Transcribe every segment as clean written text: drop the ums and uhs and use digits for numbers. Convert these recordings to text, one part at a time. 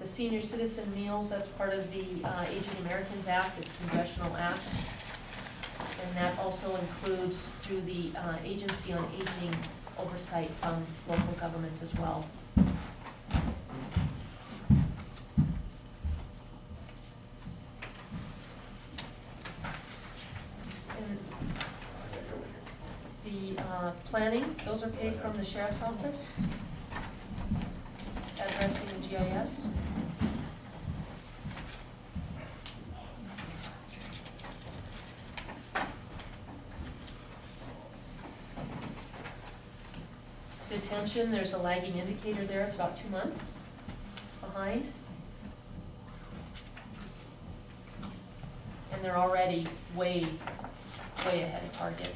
the Senior Citizen Meals, that's part of the Aging Americans Act, it's a congressional act. And that also includes through the Agency on Aging oversight from local governments as well. And the planning, those are paid from the sheriff's office, addressing the GIS. Detention, there's a lagging indicator there, it's about 2 months behind. And they're already way ahead of target.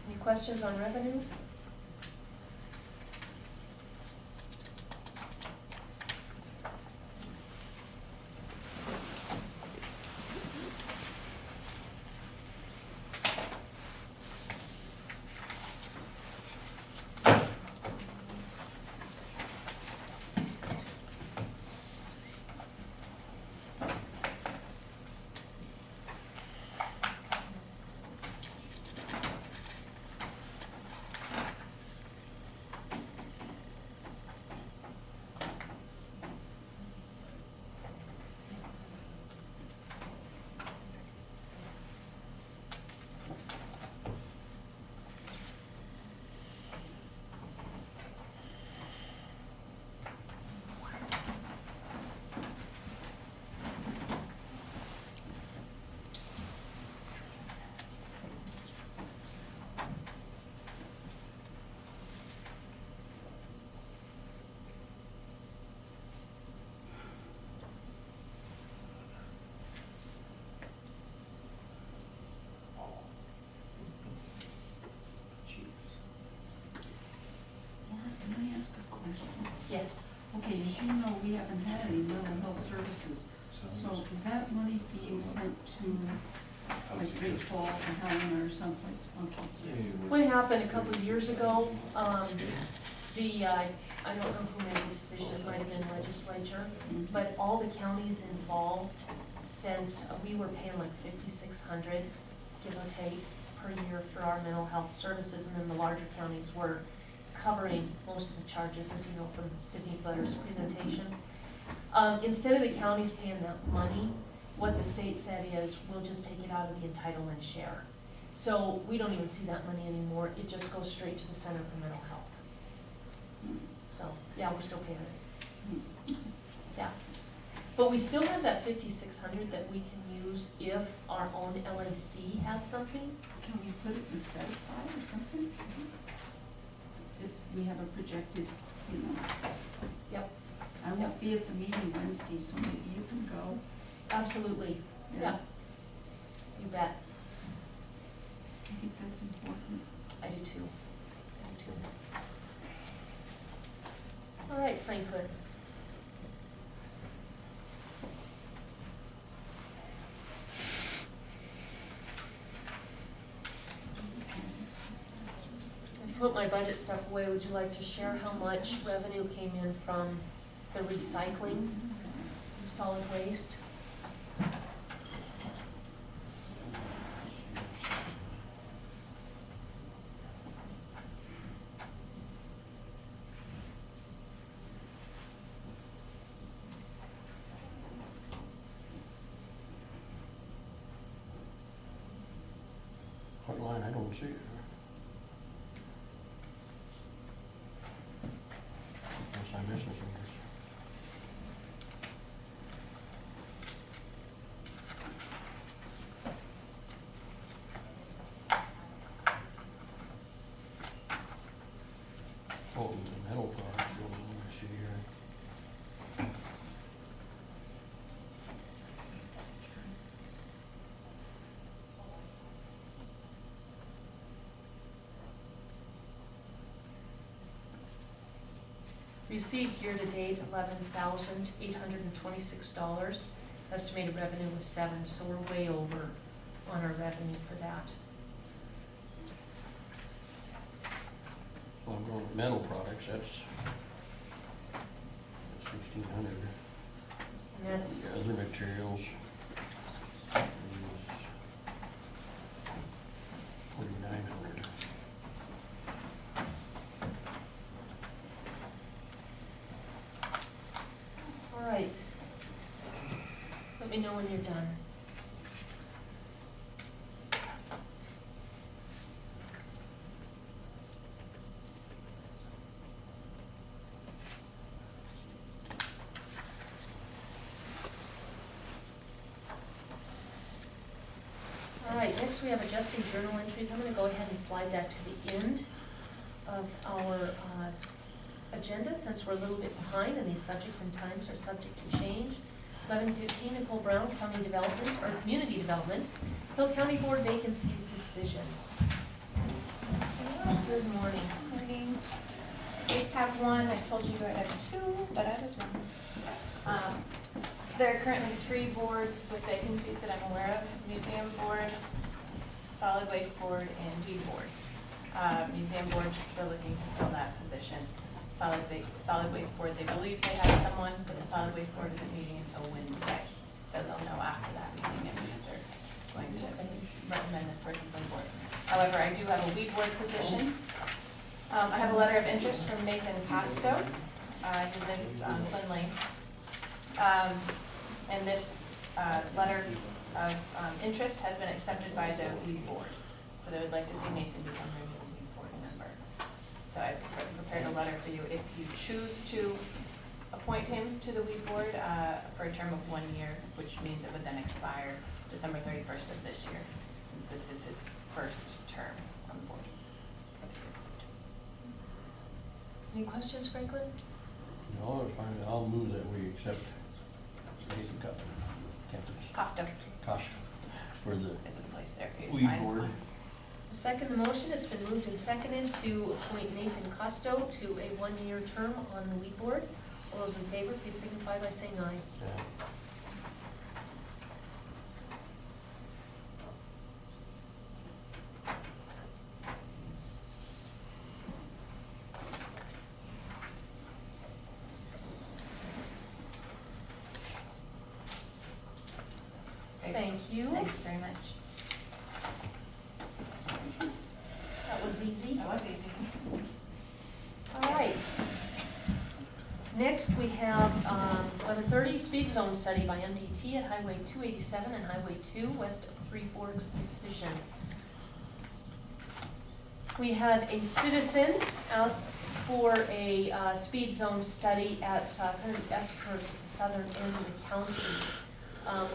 Any questions on revenue? Yes. Okay, as you know, we haven't had any mental health services, so is that money being sent to, like, Great Falls or Helena or someplace? Okay. What happened a couple of years ago, I don't know who made the decision, it might have been legislature, but all the counties involved sent, we were paying like 5,600, give or take, per year for our mental health services, and then the larger counties were covering most of the charges, as you know from Sydney Butter's presentation. Instead of the counties paying that money, what the state said is, we'll just take it out of the entitlement share. So we don't even see that money anymore, it just goes straight to the Center for Mental Health. So, yeah, we're still paying it. Yeah. But we still have that 5,600 that we can use if our own LAC has something. Can we put it in set aside or something? If we have a projected, you know. Yep. I won't be at the meeting Wednesday, so maybe you can go. Absolutely, yeah. You bet. I think that's important. I do too. All right, Franklin. I put my budget stuff away. Would you like to share how much revenue came in from the recycling, solid waste? What line? I don't see it. Unless I'm missing some. Oh, the metal products, let me see here. Received year-to-date $11,826. Estimated revenue was 7, so we're way over on our revenue for that. Well, I'm going with metal products, that's 1,600. And that's, Other materials is 4,900. all right. Let me know when you're done. All right, next we have adjusting journal entries. I'm gonna go ahead and slide that to the end of our agenda, since we're a little bit behind and these subjects and times are subject to change. 11:15, Nicole Brown, County Development, or Community Development, Hill County Board vacancies decision. Good morning. Morning. I just have one, I told you I'd have two, but I was wrong. There are currently 3 boards with vacancies that I'm aware of: Museum Board, Solid Waste Board, and Weed Board. Museum Board is still looking to fill that position. Solid Waste Board, they believe they have someone, but the Solid Waste Board isn't meeting until Wednesday, so they'll know after that meeting if they're going to recommend this person for the board. However, I do have a Weed Board position. I have a letter of interest from Nathan Costo. He lives on Flynn Lane. And this letter of interest has been accepted by the Weed Board. So they would like to see Nathan become their new Weed Board member. So I've prepared a letter for you if you choose to appoint him to the Weed Board for a term of 1 year, which means it would then expire December 31st of this year, since this is his first term on the board. Any questions, Franklin? No, it's fine. I'll move that we accept Nathan Costo Kosh for the is in place there. for you to weed sign. board. Second the motion, it's been moved and seconded to appoint Nathan Costo to a 1-year term on the Weed Board. All those in favor, please signify by saying aye. Yeah. Thank you. Thanks very much. That was easy. That was easy. All right. Next, we have 11:30 speed zone study by MDT at Highway 287 and Highway 2 west of Three Forks decision. We had a citizen ask for a speed zone study at kind of S-curves at the southern end of the county.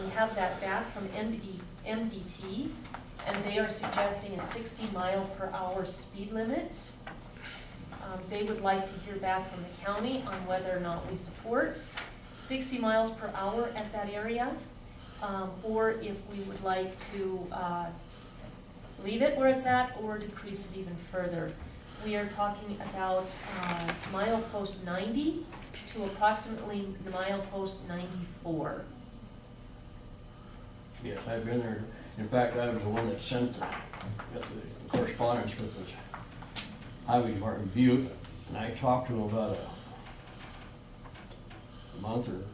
We have that back from MDT, and they are suggesting a 60-mile-per-hour speed limit. They would like to hear back from the county on whether or not we support 60 miles per hour at that area, or if we would like to leave it where it's at or decrease it even further. We are talking about milepost 90 to approximately milepost 94. Yes, I've been there. In fact, I was the one that sent the correspondence with the Highway Department Butte, and I talked to him about a month or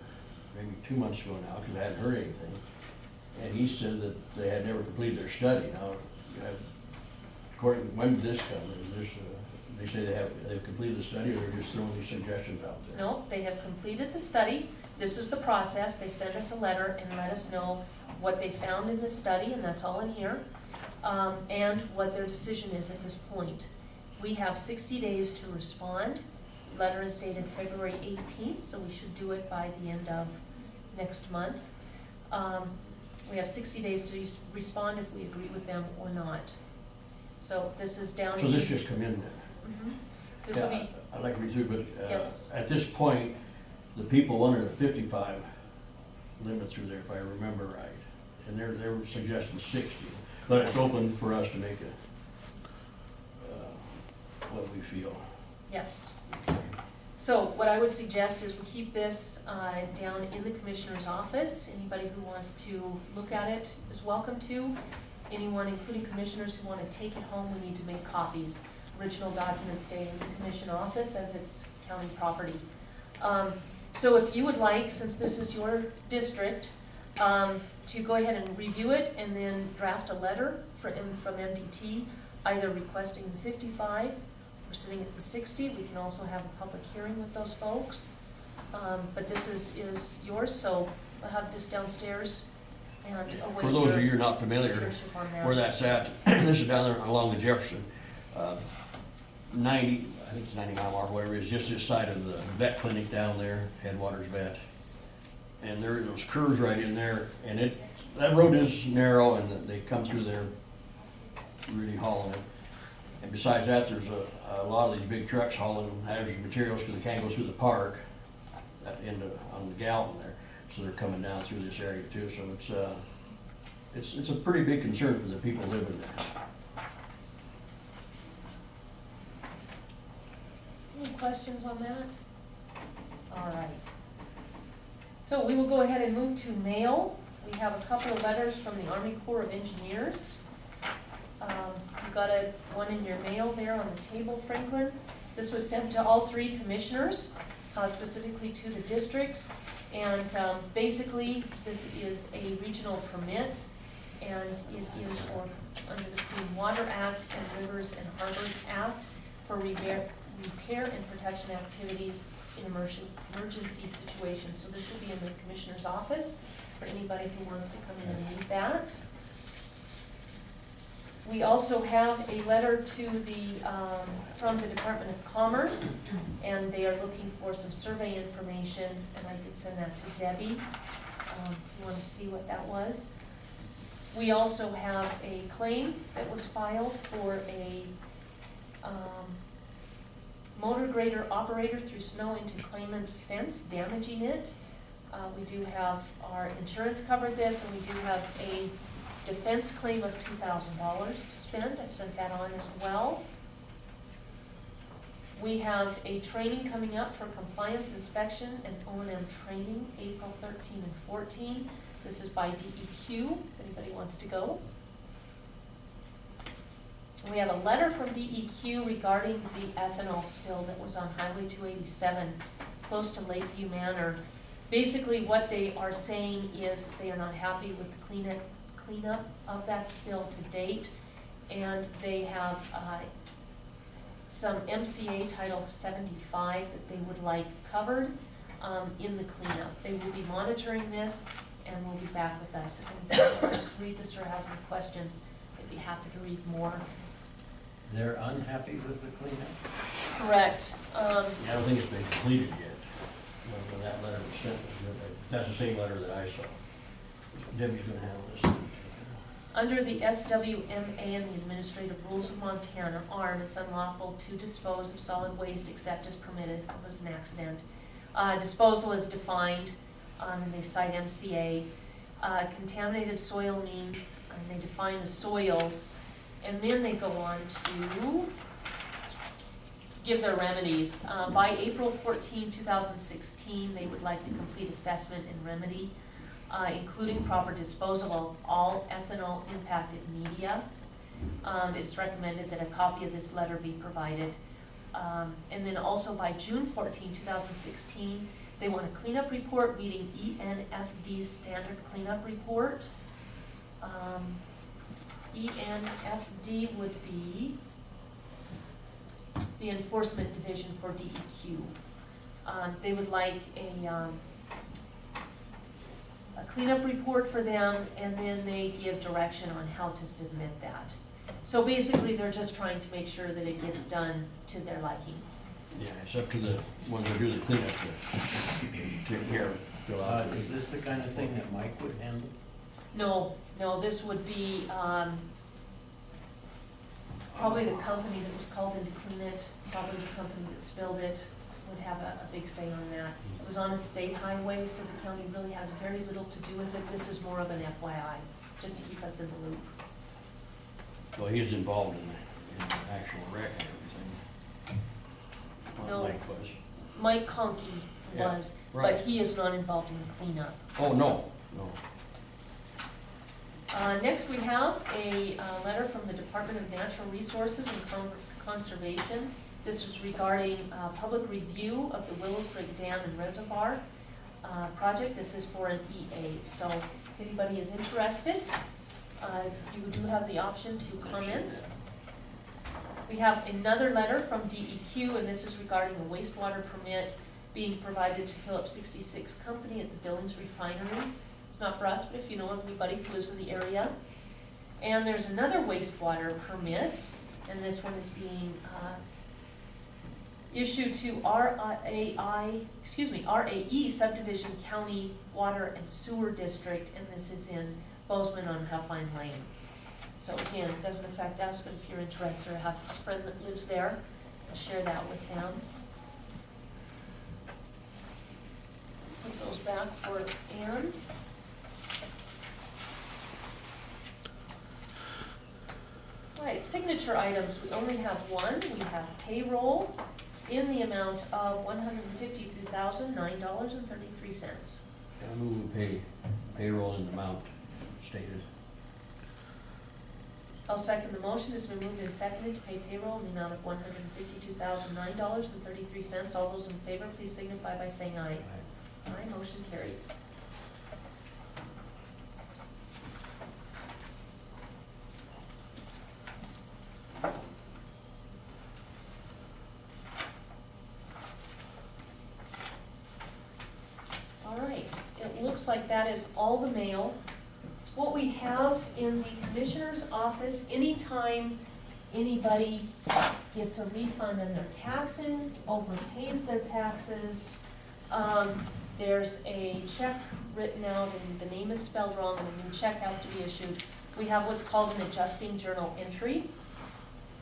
maybe 2 months ago now, because I hadn't heard anything. And he said that they had never completed their study. Now, according, when did this come? Is this, they say they've completed the study, or they're just throwing these suggestions out there? No, they have completed the study. This is the process. They send us a letter and let us know what they found in the study, and that's all in here, and what their decision is at this point. We have 60 days to respond. Letter is dated February 18th, so we should do it by the end of next month. We have 60 days to respond if we agree with them or not. So this is down. So this just come in then? Mhm. This will be, I'd like to read through, but Yes. at this point, the people wanted a 55 limit through there, if I remember right. And they're suggesting 60, but it's open for us to make what we feel. yes. So what I would suggest is we keep this down in the commissioner's office. Anybody who wants to look at it is welcome to. Anyone, including commissioners who want to take it home, we need to make copies. original documents stay in the commission office as it's county property. So if you would like, since this is your district, to go ahead and review it and then draft a letter from MDT, either requesting the 55 or sitting at the 60. We can also have a public hearing with those folks. But this is yours, so I'll have this downstairs and await For those of you your who are not familiar leadership on that. where that's at, this is down there along the Jefferson, 90, I think it's 90 mile mark, whatever it is, just this side of the vet clinic down there, Headwaters Vet. And there are those curves right in there, and that road is narrow, and they come through there really hauling it. And besides that, there's a lot of these big trucks hauling hazardous materials because they can't go through the park on the Galton there, so they're coming down through this area too. So it's a pretty big concern for the people living there. Any questions on that? All right. So we will go ahead and move to mail. We have a couple of letters from the Army Corps of Engineers. You got one in your mail there on the table, Franklin. This was sent to all three commissioners, specifically to the districts. And basically, this is a regional permit, and it is for, under the Clean Water Act and Rivers and Harbors Act, for repair and protection activities in emergency situations. So this will be in the commissioner's office for anybody who wants to come in and read that. We also have a letter to from the Department of Commerce, and they are looking for some survey information, and I did send that to Debbie. If you want to see what that was. We also have a claim that was filed for a motor grader operator through snow into claimant's fence, damaging it. We do have our insurance covered this, and we do have a defense claim of $2,000 to spend. I sent that on as well. We have a training coming up for compliance inspection and O&M training, April 13 and 14. This is by DEQ, if anybody wants to go. We have a letter from DEQ regarding the ethanol spill that was on Highway 287, close to Lakeview Manor. Basically, what they are saying is they are not happy with the cleanup of that spill to date, and they have some MCA Title 75 that they would like covered in the cleanup. They will be monitoring this and will be back with us. If anybody wants to read this or has any questions, they'd be happy to read more. They're unhappy with the cleanup? Correct. I don't think it's been completed yet, when that letter was sent. That's the same letter that I saw. Debbie's gonna handle this. Under the SWMA and the Administrative Rules of Montana, ARM, it's unlawful to dispose of solid waste except as permitted. It was an accident. Disposal is defined, and they cite MCA. Contaminated soil means, and they define the soils, and then they go on to give their remedies. By April 14, 2016, they would like a complete assessment and remedy, including proper disposal of all ethanol impacted media. It's recommended that a copy of this letter be provided. And then also by June 14, 2016, they want a cleanup report meeting ENFD's standard cleanup report. ENFD would be the Enforcement Division for DEQ. They would like a cleanup report for them, and then they give direction on how to submit that. So basically, they're just trying to make sure that it gets done to their liking. Yeah, it's up to the, when they do the cleanup, to take care of, fill out. Is this the kind of thing that Mike would handle? No, this would be, probably the company that was called in to clean it, probably the company that spilled it would have a big say on that. It was on a state highway, so the county really has very little to do with it. This is more of an FYI, just to keep us in the loop. Well, he's involved in the actual wreck and everything. No. Mike was. Mike Conkey Yeah, was, but right. he is not involved in the cleanup. Oh, no. Next, we have a letter from the Department of Natural Resources and Conservation. This is regarding public review of the Willow Creek Dam and Reservoir project. This is for an EA, so if anybody is interested, you do have the option to comment. We have another letter from DEQ, and this is regarding a wastewater permit being provided to Phillips 66 Company at the Billings Refinery. It's not for us, but if you know anybody who lives in the area. And there's another wastewater permit, and this one is being issued to RAE Subdivision County Water and Sewer District, and this is in Bozeman on Huffine Lane. So again, it doesn't affect us, but if you're interested or have a friend that lives there, I'll share that with them. Put those back for Ann. All right, signature items, we only have one. We have payroll in the amount of $152,009.33. I move we pay payroll in the amount stated. I'll second the motion. It's been moved and seconded to pay payroll in the amount of $152,009.33. All those in favor, please signify by saying aye. Aye, motion carries. All right, it looks like that is all the mail. What we have in the commissioner's office, anytime anybody gets a refund on their taxes, overpays their taxes, there's a check written out and the name is spelled wrong and a new check has to be issued. We have what's called an adjusting journal entry.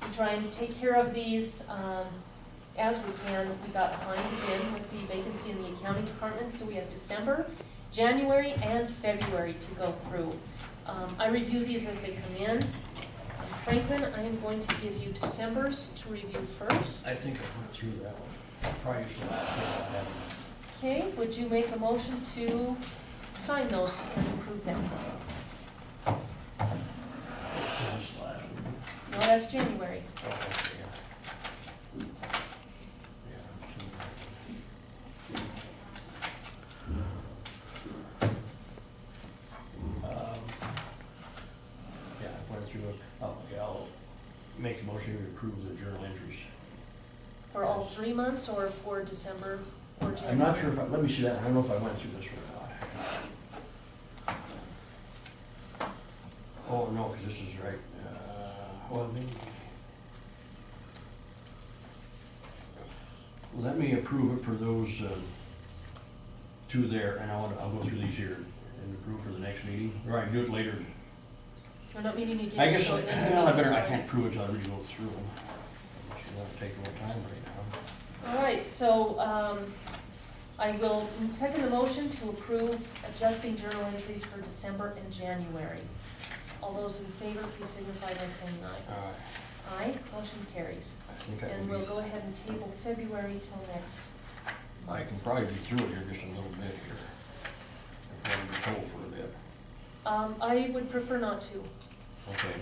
We try and take care of these as we can. We got behind again with the vacancy in the accounting department, so we have December, January, and February to go through. I review these as they come in. Franklin, I am going to give you December's to review first. I think I went through that one. Probably should have. Okay, would you make a motion to sign those and approve them? This last one. No, that's January. Oh, okay, yeah, I went through it. Oh, okay, I'll make a motion to approve the journal entries. For all 3 months or for December or January? I'm not sure if, let me see that, I don't know if I went through this one or not. Oh, no, because this is right, well, maybe. Let me approve it for those, two there, and I'll go through these here and approve for the next meeting, or I can do it later. We're not meeting again. I guess, so next I meeting, better, I sorry. can't prove it till I really go through them. It's gonna take more time right now. All right, so I will second the motion to approve adjusting journal entries for December and January. All those in favor, please signify by saying aye. Aye, motion carries. I think I And will we'll be, go ahead and table February till next. I can probably be through it here just a little bit here. I'll probably be cold for a bit. I would prefer not to, Okay.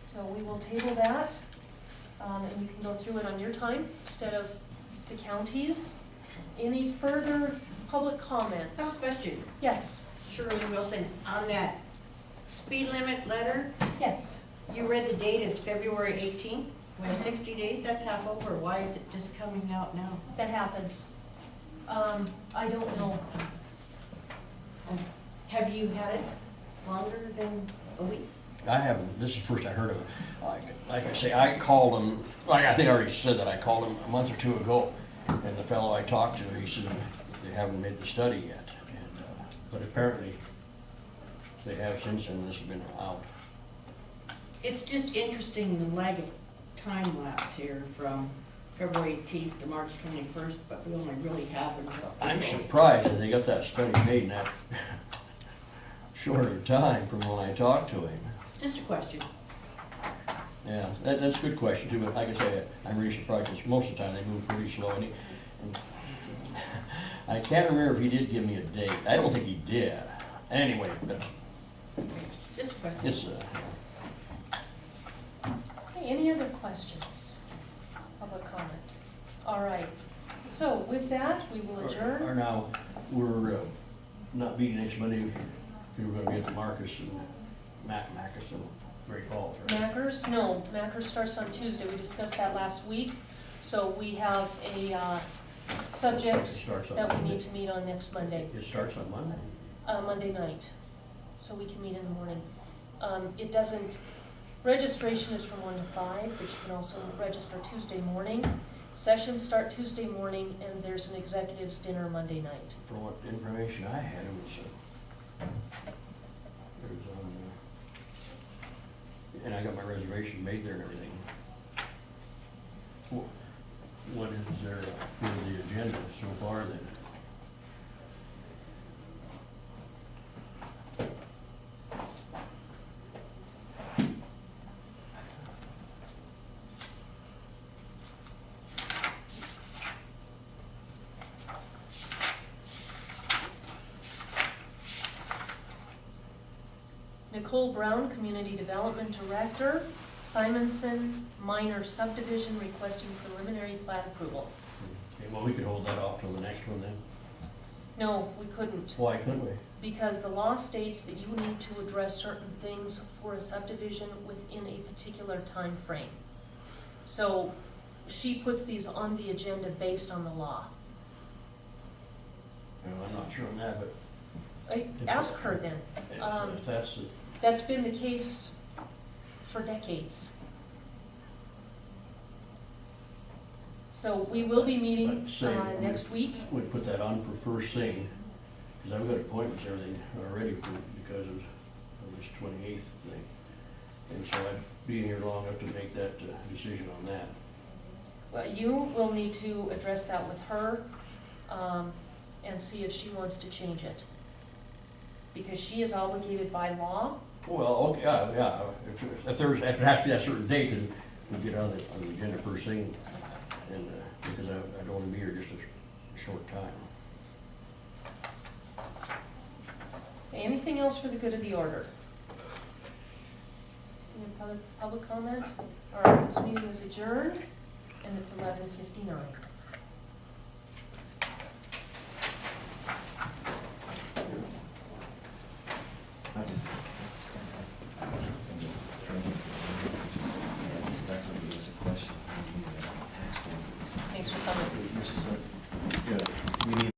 so we will table that. And you can go through it on your time instead of the counties. Any further public comment? I have a question. Yes, Shirley Wilson, on that speed limit letter, yes. you read the date as February 18th, when 60 days, that's half over. Why is it just coming out now? That happens. I don't know. Have you had it longer than a week? I haven't, this is the first I heard of it. Like I say, I called him, like I think I already said that, I called him a month or two ago, and the fellow I talked to, he said they haven't made the study yet. And but apparently, they have since, and this has been out. It's just interesting, the lag of time lapse here from February 18th to March 21st, but we only really have until. I'm surprised that they got that study made in that shorter time from when I talked to him. Just a question. Yeah, that's a good question too, but like I say, I'm really surprised, because most of the time they move pretty slow, and I can't remember if he did give me a date. I don't think he did. Anyway, that's, Just a question. It's, Okay, any other questions? Public comment? All right, so with that, we will Or adjourn. now, we're not meeting next Monday, we're gonna be at the Marcus and Marcus and Great Falls, right? Mackers, no, Mackers starts on Tuesday, we discussed that last week. So we have a It subject starts on that we Monday. need to meet on next Monday, It starts on Monday. Monday night, so we can meet in the morning. It doesn't, registration is from 1 to 5, but you can also register Tuesday morning. Sessions start Tuesday morning, and there's an executives dinner Monday night. From what information I had, it was, it was on, and I got my reservation made there and everything. What is there for the agenda so far then? Nicole Brown, Community Development Director, Simonson Minor Subdivision requesting preliminary plat approval. Okay, well, we could hold that off till the next one then. No, we couldn't, Why couldn't we? because the law states that you need to address certain things for a subdivision within a particular time frame. So she puts these on the agenda based on the law. Well, I'm not sure on that, but Ask her then. if that's the, That's been the case for decades. So we will be meeting But say, next week. would put that on for first thing, because I've got appointments and everything already for, because of this 28th thing. And so I'd be here long enough to make that decision on that. Well, you will need to address that with her and see if she wants to change it. Because she is obligated by law. Well, okay, yeah, if there's, if it has to be that certain date, then we'll get on the agenda first thing. And, because I don't want to be here just a short time. Anything else for the good of the order? Any other public comment? All right, this meeting is adjourned, and it's 11:59.